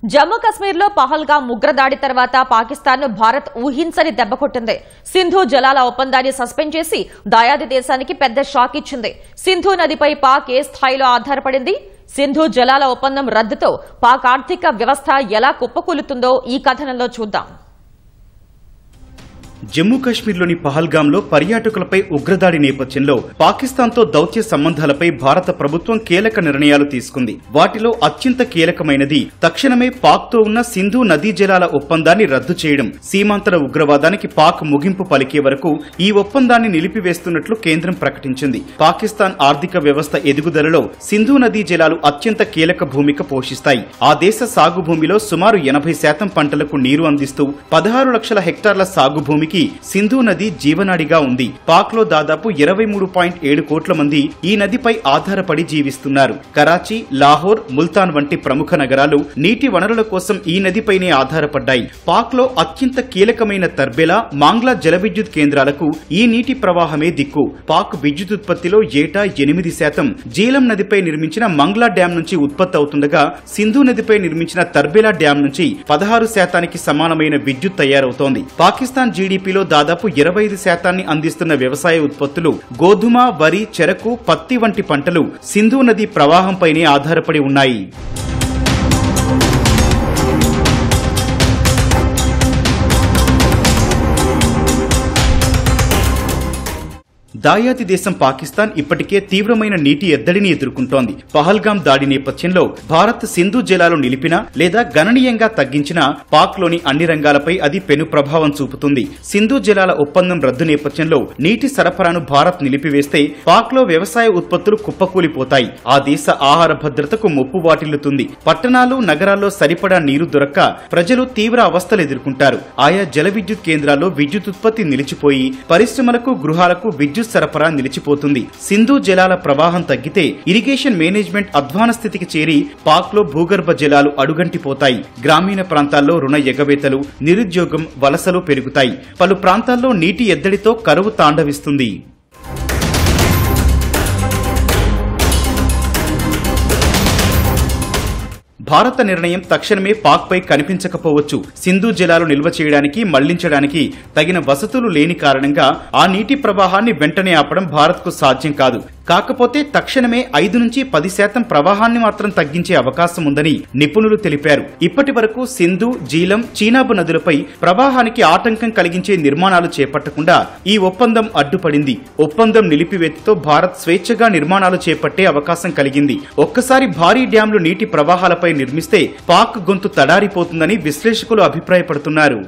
జమ్మూ కశ్మీర్లో పహల్గామ్ ఉగ్రదాడి తర్వాత పాకిస్తాన్ను భారత్ ఊహించని దెబ్బకొట్టింది. సింధు జలాల ఒప్పందాన్ని సస్పెండ్ చేసి దాయాది దేశానికి పెద్ద షాక్ ఇచ్చింది. సింధు నదిపై పాక్ ఏ స్థాయిలో ఆధారపడింది? సింధు జలాల ఒప్పందం రద్దుతో పాక్ ఆర్థిక వ్యవస్థ ఎలా కుప్పకూలుతుందో ఈ కథనంలో చూద్దాం. జమ్మూ కశ్మీర్లోని పహల్గామ్లో పర్యాటకులపై ఉగ్రదాడి నేపథ్యంలో పాకిస్తాన్తో దౌత్య సంబంధాలపై భారత ప్రభుత్వం కీలక నిర్ణయాలు తీసుకుంది. వాటిలో అత్యంత కీలకమైనది తక్షణమే పాక్తో ఉన్న సింధు నదీ జలాల ఒప్పందాన్ని రద్దు చేయడం. సీమాంతర ఉగ్రవాదానికి పాక్ ముగింపు పలికే వరకు ఈ ఒప్పందాన్ని నిలిపివేస్తున్నట్లు కేంద్రం ప్రకటించింది. పాకిస్తాన్ ఆర్థిక వ్యవస్థ ఎదుగుదలలో సింధు నదీ జలాలు అత్యంత కీలక భూమిక పోషిస్తాయి. ఆ దేశ సాగు భూమిలో సుమారు 80% పంటలకు నీరు అందిస్తూ 16 లక్షల హెక్టార్ల సాగు భూమికి సింధు నది జీవనాడిగా ఉంది. పాక్ లో దాదాపు 23.7 కోట్ల మంది ఈ నదిపై ఆధారపడి జీవిస్తున్నారు. కరాచీ, లాహోర్, ముల్తాన్ వంటి ప్రముఖ నగరాలు నీటి వనరుల కోసం ఈ నదిపైనే ఆధారపడ్డాయి. పాక్ లో అత్యంత కీలకమైన తర్బేలా, మాంగ్లా జల విద్యుత్ కేంద్రాలకు ఈ నీటి ప్రవాహమే దిక్కు. పాక్ విద్యుత్ ఉత్పత్తిలో ఏటా 8% జీలం నదిపై నిర్మించిన మంగ్లా డ్యాం నుంచి ఉత్పత్తి అవుతుండగా సింధు నదిపై నిర్మించిన తర్బేలా డ్యాం నుంచి 16% సమానమైన విద్యుత్ తయారవుతోంది. పాకిస్తాన్ జీడీపీలో దాదాపు 25% అందిస్తున్న వ్యవసాయ ఉత్పత్తులు గోధుమ, వరి, చెరకు, పత్తి వంటి పంటలు సింధు నది ప్రవాహంపైనే ఆధారపడి ఉన్నాయి. దాయాది దేశం పాకిస్తాన్ ఇప్పటికే తీవ్రమైన నీటి ఎద్దడిని ఎదుర్కొంటోంది. పహల్గామ్ దాడి నేపథ్యంలో భారత్ సింధు జలాలు నిలిపినా లేదా గణనీయంగా తగ్గించినా పాక్ లోని అన్ని రంగాలపై అది పెను ప్రభావం చూపుతుంది. సింధు జలాల ఒప్పందం రద్దు నేపథ్యంలో నీటి సరఫరాను భారత్ నిలిపివేస్తే పాక్ లో వ్యవసాయ ఉత్పత్తులు కుప్పకూలిపోతాయి. ఆ దేశ ఆహార భద్రతకు ముప్పు వాటిల్లుతుంది. పట్టణాలు, నగరాల్లో సరిపడా నీరు దొరక్క ప్రజలు తీవ్ర అవస్థలు ఎదుర్కొంటారు. ఆయా జల విద్యుత్ కేంద్రాల్లో విద్యుత్ ఉత్పత్తి నిలిచిపోయి పరిశ్రమలకు, గృహాలకు విద్యుత్ సరఫరా నిలిచిపోతుంది. సింధు జలాల ప్రవాహం తగ్గితే ఇరిగేషన్ మేనేజ్మెంట్ అధ్వాన స్థితికి చేరి పాక్ లో భూగర్భ జలాలు అడుగంటిపోతాయి. గ్రామీణ ప్రాంతాల్లో రుణ ఎగవేతలు, నిరుద్యోగం, వలసలు పెరుగుతాయి. పలు ప్రాంతాల్లో నీటి ఎద్దడితో కరువు తాండవిస్తుంది. భారత నిర్ణయం తక్షణమే పాక్ పై కనిపించకపోవచ్చు. సింధు జలాలు నిల్వ చేయడానికి, మళ్లించడానికి తగిన వసతులు లేని కారణంగా ఆ నీటి ప్రవాహాన్ని వెంటనే ఆపడం భారత్ కు సాధ్యం కాదు. కాకపోతే తక్షణమే 5 నుంచి 10% ప్రవాహాన్ని మాత్రం తగ్గించే అవకాశం ఉందని నిపుణులు తెలిపారు. ఇప్పటి వరకు సింధు, జీలం, చీనాబు నదులపై ప్రవాహానికి ఆటంకం కలిగించే నిర్మాణాలు చేపట్టకుండా ఈ ఒప్పందం అడ్డుపడింది. ఒప్పందం నిలిపివేతతో భారత్ స్వేచ్ఛగా నిర్మాణాలు చేపట్టే అవకాశం కలిగింది. ఒక్కసారి భారీ డ్యాంలు నీటి ప్రవాహాలపై నిర్మిస్తే పాక్ గొంతు తడారిపోతుందని విశ్లేషకులు అభిప్రాయపడుతున్నారు.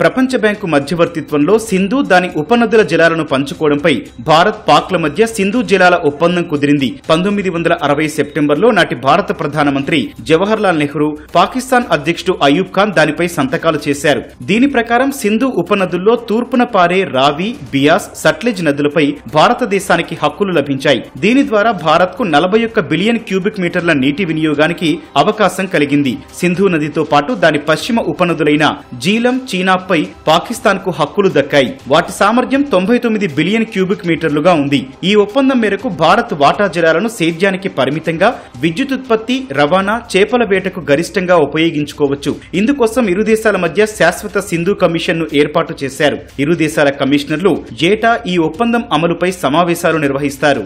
ప్రపంచ బ్యాంకు మధ్యవర్తిత్వంలో సింధు, దాని ఉపనదుల జలాలను పంచుకోవడంపై భారత్, పాక్ల మధ్య సింధు జలాల ఒప్పందం కుదిరింది. 1960 సెప్టెంబర్లో నాటి భారత ప్రధానమంత్రి జవహర్ లాల్ నెహ్రూ, పాకిస్తాన్ అధ్యక్షుడు అయూబ్ ఖాన్ దానిపై సంతకాలు చేశారు. దీని ప్రకారం సింధు ఉపనదుల్లో తూర్పున పారే రావి, బియాస్, సట్లెజ్ నదులపై భారతదేశానికి హక్కులు లభించాయి. దీని ద్వారా భారత్ కు 41 బిలియన్ క్యూబిక్ మీటర్ల నీటి వినియోగానికి అవకాశం కలిగింది. సింధు నదితో పాటు దాని పశ్చిమ ఉపనదులైన జీలం, చీనాబ్ పాకిస్తాన్ కు హక్కులు దక్కాయి. వాటి సామర్థ్యం 99 బిలియన్ క్యూబిక్ మీటర్లుగా ఉంది. ఈ ఒప్పందం మేరకు భారత్ వాటా జలాలను సేద్యానికి పరిమితంగా, విద్యుత్ ఉత్పత్తి, రవాణా, చేపల వేటకు గరిష్టంగా ఉపయోగించుకోవచ్చు. ఇందుకోసం ఇరు దేశాల మధ్య శాశ్వత సింధు కమిషన్ ను ఏర్పాటు చేశారు. ఇరు దేశాల కమిషనర్లు ఏటా ఈ ఒప్పందం అమలుపై సమావేశాలు నిర్వహిస్తారు.